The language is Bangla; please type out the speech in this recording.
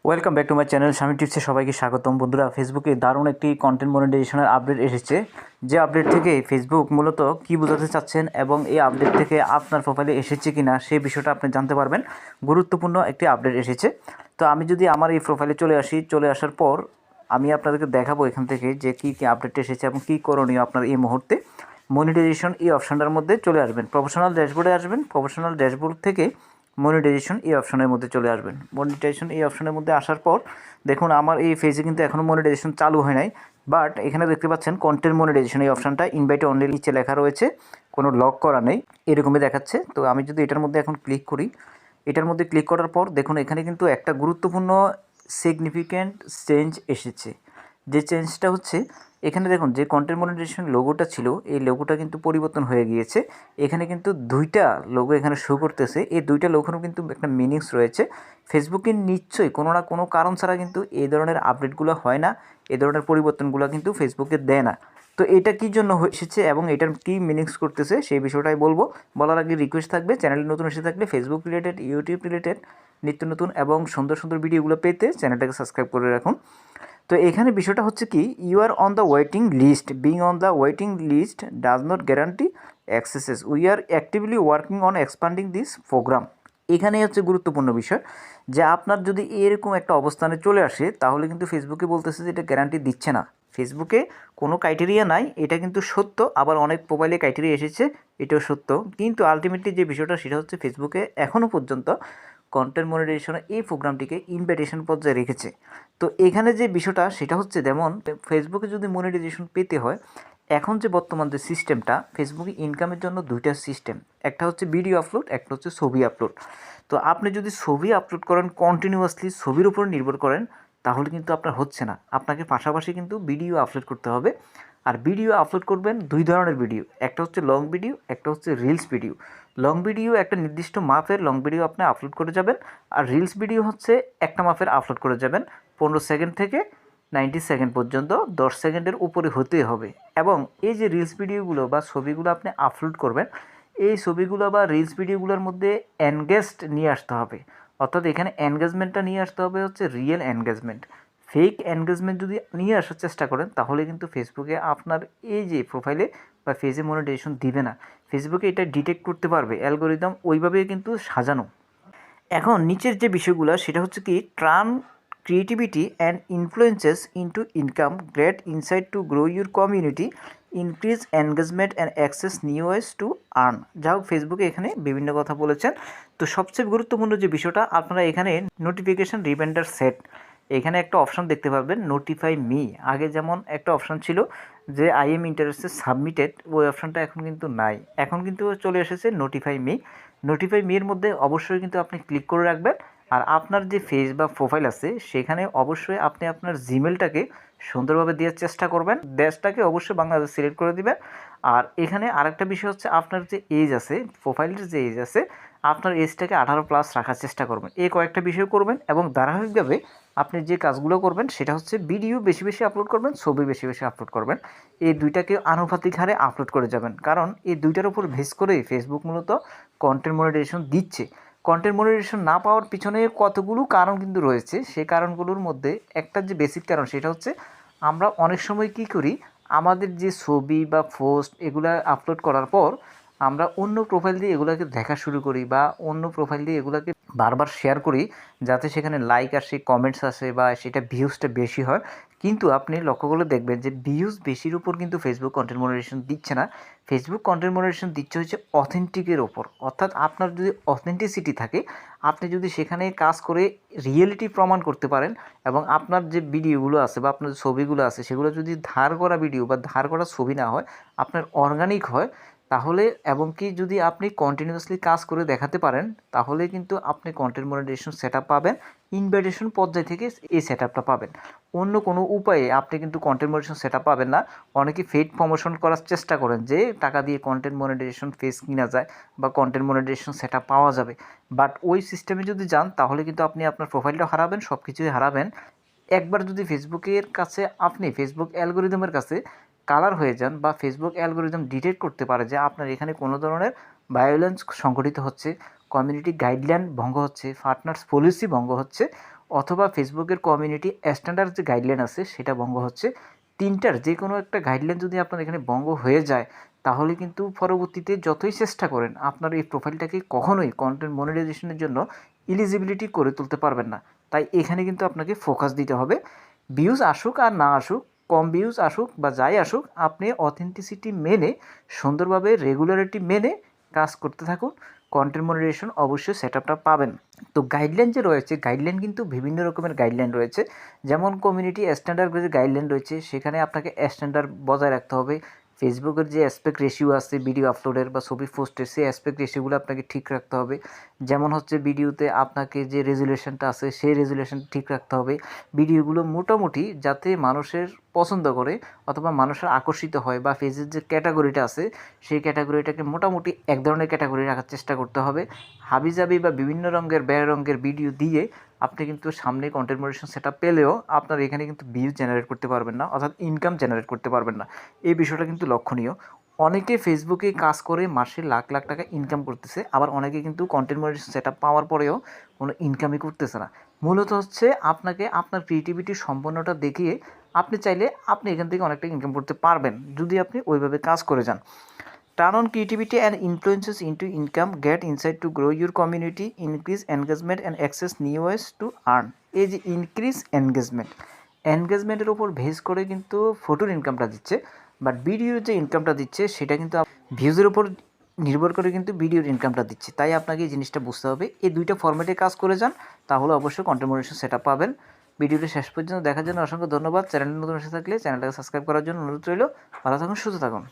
Welcome back to my channel স্বামী টিপসে সবাইকে স্বাগতম। বন্ধুরা, ফেসবুকে দারুণ একটি কন্টেন্ট মনিটাইজেশনের আপডেট এসেছে। যে আপডেট থেকে ফেসবুক মূলত কী বোঝাতে চাচ্ছেন এবং এই আপডেট থেকে আপনার প্রোফাইলে এসেছে কি না সেই বিষয়টা আপনি জানতে পারবেন। গুরুত্বপূর্ণ একটি আপডেট এসেছে। তো আমি যদি আমার এই প্রোফাইলে চলে আসার পর আমি আপনাদেরকে দেখাবো এখান থেকে যে কী কী আপডেট এসেছে এবং কী করণীয় আপনার এই মুহূর্তে। মনিটাইজেশন এই অপশানটার মধ্যে চলে আসবেন, প্রফেশনাল ড্যাশবোর্ডে আসবেন। প্রফেশনাল ড্যাশবোর্ড থেকে মনিটাইজেশন এই অপশনের মধ্যে চলে আসবেন। মনিটাইজেশন এই অপশনের মধ্যে আসার পর দেখুন আমার এই পেজে কিন্তু এখনও মনিটাইজেশন চালু হয় নাই, বাট এখানে দেখতে পাচ্ছেন কন্টেন্ট মনিটাইজেশন এই অপশনটা ইনভাইট অনলি নিচে লেখা রয়েছে, কোনো লক করা নেই, এরকমই দেখাচ্ছে। তো আমি যদি এটার মধ্যে এখন ক্লিক করি, এটার মধ্যে ক্লিক করার পর দেখুন এখানে কিন্তু একটা গুরুত্বপূর্ণ সিগনিফিক্যান্ট চেঞ্জ এসেছে। যে চেঞ্জটা হচ্ছে এখানে দেখুন যে কন্টেন্ট মনিটাইজেশন লোগোটা ছিল এই লোগোটা কিন্তু পরিবর্তন হয়ে গিয়েছে। এখানে কিন্তু দুইটা লোগো এখানে শো করতেছে। এই দুইটা লোগোরও কিন্তু একটা মিনিংস রয়েছে। ফেসবুকে নিশ্চয়ই কোনো না কোনো কারণ ছাড়া কিন্তু এই ধরনের আপডেটগুলো হয় না, এই ধরনের পরিবর্তনগুলো কিন্তু ফেসবুকে দেয় না। তো এটা কী জন্য এসেছে এবং এটার কী মিনিংস করতেছে সেই বিষয়টাই বলবো। বলার আগে রিকোয়েস্ট থাকবে, চ্যানেলে নতুন এসে থাকলে ফেসবুক রিলেটেড, ইউটিউব রিলেটেড নিত্য নতুন এবং সুন্দর সুন্দর ভিডিওগুলো পেতে চ্যানেলটাকে সাবস্ক্রাইব করে রাখুন। তো এখানে বিষয়টা হচ্ছে কি, you are on the waiting list, being on the waiting list does not guarantee accesses, we are actively working on expanding this program. এখানেই হচ্ছে গুরুত্বপূর্ণ বিষয় যে আপনার যদি এরকম একটা অবস্থানে চলে আসে তাহলে কিন্তু ফেসবুকে বলতেছে যে এটা গ্যারান্টি দিচ্ছে না। ফেসবুকে কোনো ক্রাইটেরিয়া নাই, এটা কিন্তু সত্য। আবার অনেক প্রোফাইলে ক্রাইটেরিয়া এসেছে, এটাও সত্য। কিন্তু আলটিমেটলি যে বিষয়টা সেটা হচ্ছে ফেসবুকে এখনও পর্যন্ত কন্টেন্ট মনিটাইজেশনের এই প্রোগ্রামটিকে ইনভাইটেশন পর্যায়ে রেখেছে। তো এখানে যে বিষয়টা সেটা হচ্ছে যেমন ফেসবুকে যদি মনিটাইজেশন পেতে হয়, এখন যে বর্তমান যে সিস্টেমটা ফেসবুকে ইনকামের জন্য দুইটা সিস্টেম, একটা হচ্ছে ভিডিও আপলোড, একটা হচ্ছে ছবি আপলোড। তো আপনি যদি ছবি আপলোড করেন কন্টিনিউয়াসলি ছবির উপর নির্ভর করেন তাহলে কিন্তু আপনার হচ্ছে না, আপনাকে পাশাপাশি কিন্তু ভিডিও আপলোড করতে হবে। আর ভিডিও আপলোড করবেন দুই ধরনের ভিডিও, একটা হচ্ছে লং ভিডিও, একটা হচ্ছে রিলস ভিডিও। লং ভিডিও একটা নির্দিষ্ট মাপের লং ভিডিও আপনি আপলোড করে যাবেন, আর রিলস ভিডিও হচ্ছে একটা মাপের আপলোড করে যাবেন। 15 সেকেন্ড থেকে 90 সেকেন্ড পর্যন্ত 10 সেকেন্ডের উপরে হতে হবে। এবং এই যে রিলস ভিডিওগুলো বা ছবিগুলো আপনি আপলোড করবেন, এই ছবিগুলো বা রিলস ভিডিওগুলোর মধ্যে এনগেজড নিয়ে আসতে হবে। অর্থাৎ এখানে এনগেজমেন্টটা নিয়ে আসতে হবে হচ্ছে রিয়েল এনগেজমেন্ট। ফেক এনগেজমেন্ট যদি নিয়ে আসার চেষ্টা করেন তাহলে কিন্তু ফেসবুকে আপনার এই যে প্রোফাইলে বা পেজে মনিটাইজেশন দিবে না। ফেসবুকে এটা ডিটেক্ট করতে পারবে, অ্যালগোরিদম ওইভাবেই কিন্তু সাজানো। এখন নিচের যে বিষয়গুলো সেটা হচ্ছে কি, turn creativity and influences into income, great insight to grow your community, increase engagement and access new ways to earn. যা হোক ফেসবুকে এখানে বিভিন্ন কথা বলেছেন। তো সবচেয়ে গুরুত্বপূর্ণ যে বিষয়টা, আপনারা এখানে নোটিফিকেশান রিমাইন্ডার সেট, এখানে একটা অপশান দেখতে পাবেন নোটিফাই মি। আগে যেমন একটা অপশান ছিল যে আই এম ইন্টারেস্টেড সাবমিটেড, ওই অপশানটা এখন কিন্তু নাই, এখন কিন্তু চলে এসেছে নোটিফাই মি। নোটিফাই মির মধ্যে অবশ্যই কিন্তু আপনি ক্লিক করে রাখবেন। আর আপনার যে ফেস বা প্রোফাইল আছে সেখানে অবশ্যই আপনি আপনার জিমেলটাকে সুন্দরভাবে দেওয়ার চেষ্টা করবেন, দেশটাকে অবশ্যই বাংলাদেশ সিলেক্ট করে দিবেন। আর এখানে আরেকটা বিষয় হচ্ছে আপনার যে এজ আছে, প্রোফাইলের যে এজ আছে, আপনার এজটাকে 18+ রাখার চেষ্টা করবেন। এই কয়েকটা বিষয় করবেন এবং ধারাবাহিকভাবে আপনি যে কাজগুলো করবেন সেটা হচ্ছে ভিডিও বেশি বেশি আপলোড করবেন, ছবি বেশি বেশি আপলোড করবেন। এই দুইটাকে আনুপাতিক হারে আপলোড করে যাবেন, কারণ এই দুইটার উপর বেস করেই ফেসবুক মূলত কন্টেন্ট মনিটাইজেশন দিচ্ছে। কন্টেন্ট মনিটাইজেশন না পাওয়ার পিছনে কতগুলো কারণ কিন্তু রয়েছে। সেই কারণগুলোর মধ্যে একটা যে বেসিক কারণ সেটা হচ্ছে আমরা অনেক সময় কী করি, আমাদের যে ছবি বা পোস্ট এগুলো আপলোড করার পর আমরা অন্য প্রোফাইল দিয়ে এগুলোকে দেখা শুরু করি বা অন্য প্রোফাইল দিয়ে এগুলোকে বারবার শেয়ার করি যাতে সেখানে লাইক আসে, কমেন্টস আসে বা সেটা ভিউজটা বেশি হয়। কিন্তু আপনি লক্ষ্য করলে দেখবেন যে ভিউজ বেশির উপর কিন্তু ফেসবুক কন্টেন্ট মনিটাইজেশন দিচ্ছে না। ফেসবুক কন্টেন্ট মনিটাইজেশন দিচ্ছে হচ্ছে অথেন্টিকের ওপর। অর্থাৎ আপনার যদি অথেন্টিসিটি থাকে, আপনি যদি সেখানে কাজ করে রিয়েলিটি প্রমাণ করতে পারেন এবং আপনার যে ভিডিওগুলো আছে বা আপনার যে ছবিগুলো আছে সেগুলো যদি ধার করা ভিডিও বা ধার করা ছবি না হয়, আপনার অর্গানিক হয়, তাহলে এবং কি যদি আপনি কন্টিনিউয়াসলি কাজ করে দেখাতে পারেন তাহলে কিন্তু আপনি কন্টেন্ট মনিটাইজেশন সেটআপ পাবেন। ইনভাইটেশন পর্যায় থেকে এই সেটআপটা পাবেন। অন্য কোনো উপায়ে আপনি কিন্তু কন্টেন্ট মনিটাইজেশন সেটআপ পাবেন না। অনেকে ফেড প্রমোশন করার চেষ্টা করেন যে টাকা দিয়ে কন্টেন্ট মনিটাইজেশন পেজ কিনা যায় বা কন্টেন্ট মনিটাইজেশন সেটআপ পাওয়া যাবে, বাট ওই সিস্টেমে যদি যান তাহলে কিন্তু আপনি আপনার প্রোফাইলটাও হারাবেন, সব কিছুই হারাবেন। একবার যদি ফেসবুকের কাছে আপনি ফেসবুক অ্যালগোরিদমের কাছে কালার হয়ে যান বা ফেসবুক অ্যালগোরিদম ডিটেক্ট করতে পারে যে আপনার এখানে কোনো ধরনের ভায়োলেন্স সংঘটিত হচ্ছে, কমিউনিটি গাইডলাইন ভঙ্গ হচ্ছে, পার্টনার্স পলিসি ভঙ্গ হচ্ছে, অথবা ফেসবুকের কমিউনিটি স্ট্যান্ডার্ড যে গাইডলাইন আছে সেটা ভঙ্গ হচ্ছে। তিনটার যে কোনো একটা গাইডলাইন যদি আপনার এখানে ভঙ্গ হয়ে যায় তাহলে কিন্তু পরবর্তীতে যতই চেষ্টা করেন আপনার এই প্রোফাইলটাকে কখনোই কন্টেন্ট মনিটাইজেশনের জন্য এলিজিবিলিটি করে তুলতে পারবেন না। তাই এখানে কিন্তু আপনাকে ফোকাস দিতে হবে। ভিউজ আসুক আর না আসুক, কম ভিউজ আসুক বা যাই আসুক, আপনি অথেন্টিসিটি মেনে সুন্দরভাবে রেগুলারিটি মেনে কাজ করতে থাকুন। কন্টেন্ট মনিটাইজেশন অবশ্যই সেটআপটা পাবেন। তো গাইডলাইন যে রয়েছে, গাইডলাইন কিন্তু বিভিন্ন রকমের গাইডলাইন রয়েছে। যেমন কমিউনিটি স্ট্যান্ডার্ড যে গাইডলাইন রয়েছে সেখানে আপনাকে স্ট্যান্ডার্ড বজায় রাখতে হবে। ফেসবুকের যে অ্যাসপেক্ট রেশিও আছে ভিডিও আপলোডের বা ছবি পোস্টের, সেই অ্যাসপেক্ট রেশিওগুলো আপনাকে ঠিক রাখতে হবে। যেমন হচ্ছে ভিডিওতে আপনাকে যে রেজুলেশনটা আছে সেই রেজুলেশন ঠিক রাখতে হবে। ভিডিওগুলো মোটামুটি যাতে মানুষের পছন্দ করে অথবা মানুষের আকর্ষিত হয়, বা পেজের যে ক্যাটাগরিটা আছে সেই ক্যাটাগরিটাকে মোটামুটি এক ধরনের ক্যাটাগরি রাখার চেষ্টা করতে হবে। হাবিজাবি বা বিভিন্ন রঙের রঙের ভিডিও দিয়ে আপনি কিন্তু সামনে কন্টেন্ট মনিটাইজেশন সেটআপ পেলেও আপনার এখানে কিন্তু ভিউজ জেনারেট করতে পারবেন না, অর্থাৎ ইনকাম জেনারেট করতে পারবেন না। এই বিষয়টা কিন্তু লক্ষণীয়। অনেকে ফেসবুকে কাজ করে মাসে লাখ লাখ টাকা ইনকাম করতেছে, আবার অনেকে কিন্তু কন্টেন্ট মনিটাইজেশন সেটআপ পাওয়ার পরেও কোনো ইনকামই করতেছে না। মূলত হচ্ছে আপনাকে আপনার ক্রিয়েটিভিটি সম্পূর্ণটা দেখিয়ে আপনি চাইলে আপনি এখান থেকে অনেকটা ইনকাম করতে পারবেন যদি আপনি ওইভাবে কাজ করে যান। Turn on creativity and influences into income, get insight to grow your community, increase engagement and access new ways to earn. এই যে ইনক্রিজ এনগেজমেন্টের ওপর বেস করে কিন্তু ফটোর ইনকামটা দিচ্ছে, বাট ভিডিওর যে ইনকামটা দিচ্ছে সেটা কিন্তু ভিউজের ওপর নির্ভর করে কিন্তু ভিডিওর ইনকামটা দিচ্ছে। তাই আপনাকে এই জিনিসটা বুঝতে হবে। এই দুইটা ফরম্যাটে কাজ করে যান, তাহলে অবশ্যই কন্টেন্ট মনিটাইজেশন সেটআপ পাবেন। ভিডিওটি শেষ পর্যন্ত দেখার জন্য অসংখ্য ধন্যবাদ। চ্যানেলটি নতুন এসে থাকলে চ্যানেলটাকে সাবস্ক্রাইব করার জন্য অনুরোধ রইল। ভালো থাকুন, সুস্থ থাকুন।